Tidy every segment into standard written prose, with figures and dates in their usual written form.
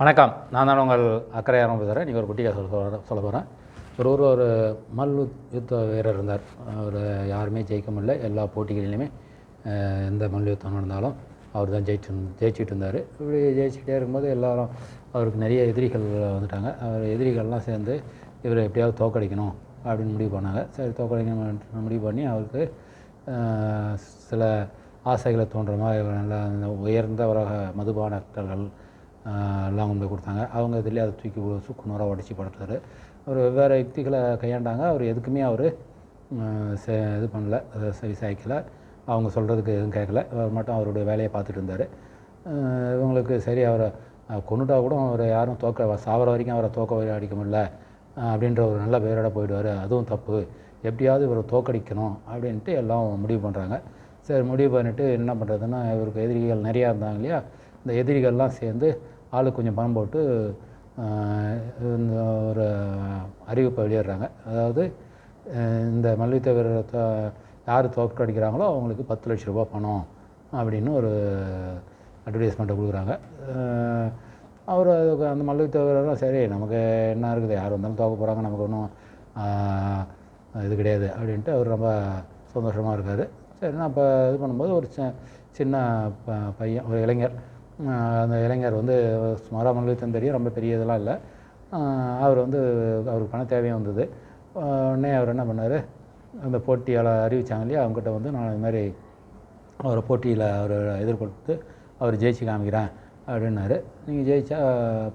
வணக்கம். நான் தான் உங்கள் அக்கறையாரம் பேசுகிறேன். நீங்கள் ஒரு குட்டியாக சொல்ல போகிறேன். ஒரு மல்யுத்த வீரர் இருந்தார். அவர் யாருமே ஜெயிக்க முடியல. எல்லா போட்டிகளிலுமே எந்த மல்யுத்தம் நடந்தாலும் அவர் தான் ஜெயிச்சுட்டு இருந்தார். இப்படி ஜெயிச்சுக்கிட்டே இருக்கும்போது எல்லோரும் அவருக்கு நிறைய எதிரிகள் வந்துட்டாங்க. அவர் எதிரிகள்லாம் சேர்ந்து இவரை எப்படியாவது தோக்கடிக்கணும் அப்படின்னு முடிவு பண்ணாங்க. சரி, தோக்கடிக்கணும் முடிவு பண்ணி அவருக்கு சில ஆசைகளை தோன்ற மாதிரி நல்ல உயர்ந்த மதுபானங்கள் எல்லாம் கொண்டு போய் கொடுத்தாங்க. அவங்க இதிலே அதை தூக்கி சுக்குநூறாக உடச்சி படுத்தார். அவர் வெவ்வேறு யுக்திகளை கையாண்டாங்க. அவர் எதுக்குமே அவர் இது பண்ணல, விசாரிக்கலை. அவங்க சொல்கிறதுக்கு எதுவும் கேட்கல. அவர் மட்டும் அவருடைய வேலையை பார்த்துட்டு இருந்தார். இவங்களுக்கு சரி, அவரை கொண்டுட்டா கூட அவரை யாரும் சாவர வரைக்கும் அவரை தோக்க அடிக்க முடியல அப்படின்ற ஒரு நல்ல பேரோட போயிடுவார். அதுவும் தப்பு. எப்படியாவது இவரை தோக்கடிக்கணும் அப்படின்ட்டு எல்லாம் முடிவு பண்ணுறாங்க. சரி, முடிவு பண்ணிவிட்டு என்ன பண்ணுறதுன்னா, இவருக்கு எதிரிகள் நிறையா இருந்தாங்க இல்லையா, இந்த எதிரிகள்லாம் சேர்ந்து ஆளுக்கு கொஞ்சம் பணம் போட்டு இந்த ஒரு அறிவிப்பை வெளியிடுறாங்க. அதாவது இந்த மல்யுத்த வீரரை யார் தோற்கடிக்கிறாங்களோ அவங்களுக்கு 10 லட்ச ரூபா பணம் அப்படின்னு ஒரு அட்வர்டைஸ்மெண்ட்டை கொடுக்குறாங்க. அவர் அந்த மல்யுத்த வீரர்லாம் சரி, நமக்கு என்ன இருக்குது, யார் வந்தாலும் தோக்க போகிறாங்க, நமக்கு ஒன்றும் இது கிடையாது அப்படின்ட்டு அவர் ரொம்ப சந்தோஷமாக இருக்கார். சரி, நான் இப்போ இது பண்ணும்போது ஒரு சின்ன பையன், ஒரு இளைஞர், அந்த இளைஞர் வந்து சுமாராக மல்யுத்தம் தெரியும், ரொம்ப பெரிய இதெல்லாம் இல்லை. அவருக்கு பண தேவையும் வந்தது. உடனே அவர் என்ன பண்ணார், அந்த போட்டியாளர் அறிவித்தாங்க இல்லையா, அவங்ககிட்ட வந்து நான் இது மாதிரி அவரை போட்டியில் அவர் எதிர்கொடுத்து அவர் ஜெயிச்சு காமிக்கிறேன் அப்படின்னாரு. நீங்கள் ஜெயிச்சா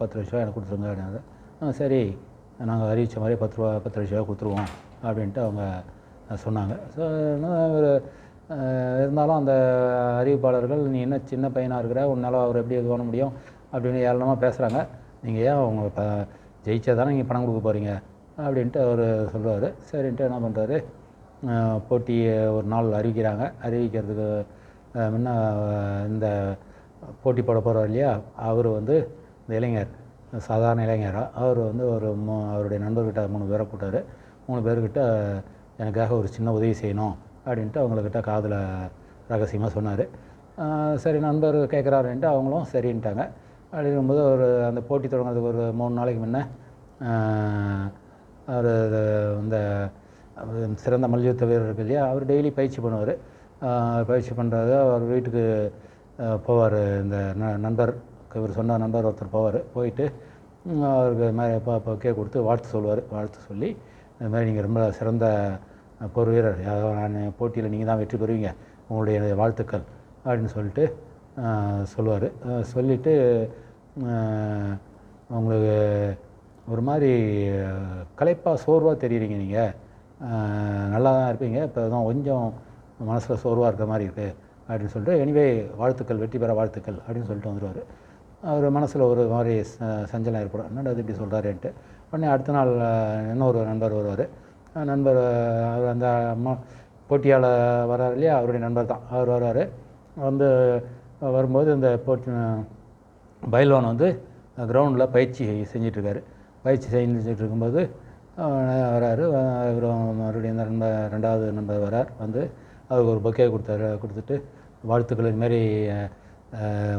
10 லட்ச ரூபா எனக்கு கொடுத்துருங்க அப்படின்னாரு. சரி, நாங்கள் அறிவித்த மாதிரி 10 லட்ச ரூபா கொடுத்துருவோம் அப்படின்ட்டு அவங்க சொன்னாங்க. ஸோ இருந்தாலும் அந்த அறிவிப்பாளர்கள், நீ என்ன சின்ன பையனாக இருக்கிற, உன்னால் அவர் எப்படி இது பண்ண முடியும் அப்படின்னு ஏளனமாக பேசுகிறாங்க. நீங்கள் ஏன் அவங்க ஜெயிச்சா தானே நீங்கள் பணம் கொடுக்க போகிறீங்க அப்படின்ட்டு அவர் சொல்லுவார். சரின்ட்டு என்ன பண்ணுறாரு, போட்டியை ஒரு நாள் அறிவிக்கிறாங்க. அறிவிக்கிறதுக்கு முன்ன இந்த போட்டி போட போகிறார் இல்லையா, அவர் வந்து இந்த இளைஞர், சாதாரண இளைஞராக, அவர் வந்து அவருடைய நண்பர்கிட்ட 3 பேரை கூட்டார். 3 பேர்கிட்ட எனக்காக ஒரு சின்ன உதவி செய்யணும் அப்படின்ட்டு அவங்கக்கிட்ட காதில் ரகசியமாக சொன்னார். சரி, நண்பர் கேட்குறாருன்ட்டு அவங்களும் சரின்ட்டாங்க. அப்படி இருக்கும்போது அந்த போட்டி தொடங்குறதுக்கு ஒரு 3 நாளைக்கு முன்னே அவர் இந்த சிறந்த மல்யுத்த வீரர் இருக்கு இல்லையா, அவர் டெய்லி பயிற்சி பண்ணுவார். பயிற்சி பண்ணுறது அவர் வீட்டுக்கு போவார். இந்த நண்பர், இவர் சொன்ன நண்பர் ஒருத்தர் போவார். போயிட்டு அவருக்கு மாதிரி பக்கே கொடுத்து வாழ்த்து சொல்லுவார். வாழ்த்து சொல்லி, இந்த மாதிரி நீங்கள் ரொம்ப சிறந்த போர் வீரர், நான் போட்டியில் நீங்கள் தான் வெற்றி பெறுவீங்க, உங்களுடைய வாழ்த்துக்கள் அப்படின்னு சொல்லிட்டு சொல்லுவார். சொல்லிவிட்டு உங்களுக்கு ஒரு மாதிரி களைப்பாக சோர்வாக தெரியுறீங்க, நீங்கள் நல்லா தான் இருப்பீங்க, இப்போ தான் கொஞ்சம் மனசில் சோர்வாக இருக்கிற மாதிரி இருக்குது அப்படின்னு சொல்லிட்டு, எனிவே வாழ்த்துக்கள், வெற்றி பெற வாழ்த்துக்கள் அப்படின்னு சொல்லிட்டு வந்துடுவார். அவர் மனசில் ஒரு மாதிரி சஞ்சலம் ஏற்படும், என்னடா அது இப்படி சொல்கிறாருன்ட்டு. உடனே அடுத்த நாள் இன்னொரு நண்பர் வருவார். நண்பர், அவர் அந்த போட்டியாளர் வர்றார் இல்லையா, அவருடைய நண்பர் தான். அவர் வர்றாரு. வரும்போது இந்த பைல்வான் வந்து கிரவுண்டில் பயிற்சி செஞ்சிட்ருக்காரு. பயிற்சி செஞ்சுட்டு இருக்கும்போது வராரு. மறுபடியும் இந்த ரெண்டாவது நண்பர் வரார். அவருக்கு ஒரு பொக்கே கொடுத்துட்டு, வாழ்த்துக்கள், இதுமாரி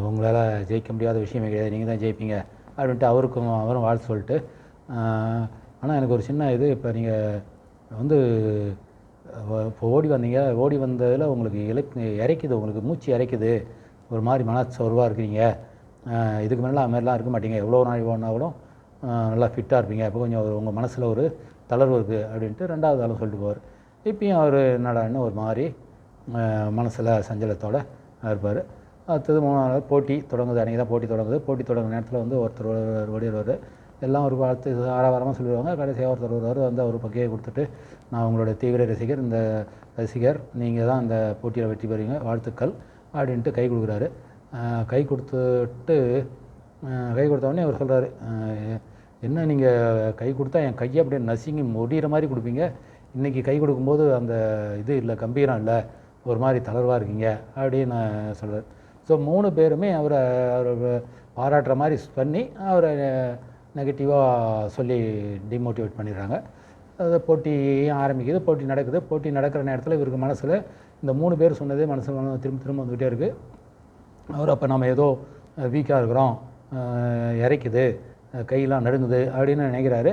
உங்களால் ஜெயிக்க முடியாத விஷயமே கிடையாது, நீங்கள் தான் ஜெயிப்பீங்க அப்படின்ட்டு அவரும் வாழ்த்து சொல்லிட்டு, ஆனால் எனக்கு ஒரு சின்ன இது, இப்போ நீங்கள் இப்போ ஓடி வந்ததில் உங்களுக்கு இறைக்குது, உங்களுக்கு மூச்சு இறைக்குது, ஒரு மாதிரி மனச்சோர்வாக இருக்கிறீங்க, இதுக்கு மேலே அது மாதிரிலாம் இருக்க மாட்டீங்க, எவ்வளோ நாள் ஓடினாலும் நல்லா ஃபிட்டாக இருப்பீங்க, அப்போ கொஞ்சம் உங்கள் மனசில் ஒரு தளர்வு இருக்குது அப்படின்ட்டு ரெண்டாவது ஆளும் சொல்லிட்டு போவார். இப்பயும் அவர் என்னடான்னு ஒரு மாதிரி மனசில் சஞ்சலத்தோடு இருப்பார். அடுத்தது 3 நாள் போட்டி தொடங்குது. அன்றைக்கி தான் போட்டி தொடங்குது. போட்டி தொடங்குற நேரத்தில் ஒருத்தர் ஓடிடுவார். எல்லாம் ஒரு வாழ்த்து ஆரவாரமாக சொல்லிடுவாங்க. கடைசியாக ஒருத்தர் வருவார். அவர் பக்கையை கொடுத்துட்டு, நான் உங்களுடைய தீவிர ரசிகர், இந்த ரசிகர், நீங்கள் தான் இந்த போட்டியில் வெற்றி பெறுவீங்க, வாழ்த்துக்கள் அப்படின்ட்டு கை கொடுக்குறாரு. கை கொடுத்தோடனே அவர் சொல்கிறாரு, என்ன நீங்கள் கை கொடுத்தா என் கையை அப்படியே நசுங்கி முடிகிற மாதிரி கொடுப்பீங்க, இன்றைக்கி கை கொடுக்கும்போது அந்த இது இல்லை, கம்பீரம் இல்லை, ஒரு மாதிரி தளர்வாக இருக்கீங்க அப்படின்னு சொல்கிறார். ஸோ 3 பேருமே அவரை பாராட்டுற மாதிரி பண்ணி அவரை நெகட்டிவாக சொல்லி டிமோட்டிவேட் பண்ணிடுறாங்க. அது போட்டியும் ஆரம்பிக்குது. போட்டி நடக்குது. போட்டி நடக்கிற நேரத்தில் இவருக்கு மனசில் இந்த 3 பேர் சொன்னதே மனசில் திரும்ப வந்துக்கிட்டே இருக்குது. அவர் அப்போ நம்ம ஏதோ வீக்காக இருக்கிறோம் இறைக்குது, கையெல்லாம் நடுங்குது அப்படின்னு நினைக்கிறாரு.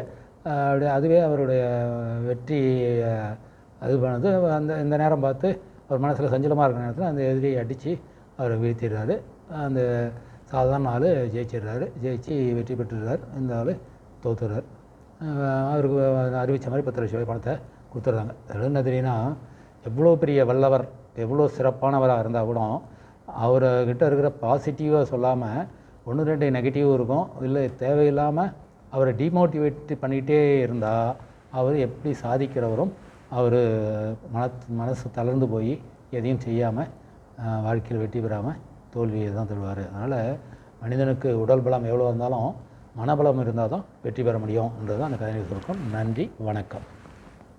அப்படி அதுவே அவருடைய வெற்றி அது பண்ணது. இந்த நேரம் பார்த்து அவர் மனசில் சஞ்சலமாக இருக்கிற நேரத்தில் அந்த எதிரியை அடித்து அவரை வீழ்த்திடுறாரு. அந்த சாதாரண ஆள் ஜெயிச்சு வெற்றி பெற்றுறார். இந்த ஆள் தோத்துறார். அவருக்கு அறிவித்த மாதிரி 10 லட்சம் ரூபாய் பணத்தை கொடுத்துட்றாங்க. அதில் என்ன தெரியுன்னா, எவ்வளோ பெரிய வல்லவர், எவ்வளோ சிறப்பானவராக இருந்தால் கூட அவர்கிட்ட இருக்கிற பாசிட்டிவாக சொல்லாமல் 1-2 நெகட்டிவ் இருக்கும். இல்லை தேவையில்லாமல் அவரை டிமோட்டிவேட் பண்ணிக்கிட்டே இருந்தால் அவர் எப்படி சாதிக்கிறவரும் அவர் மனசு தளர்ந்து போய் எதையும் செய்யாமல் வாழ்க்கையில் வெற்றி பெறாமல் தோல்வியை தான் தருவார். அதனால் மனிதனுக்கு உடல் பலம் எவ்வளோ இருந்தாலும் மனபலம் இருந்தால் தான் வெற்றி பெற முடியும்ன்றது தான் அந்த கதையை சொல்கிறோம். நன்றி, வணக்கம்.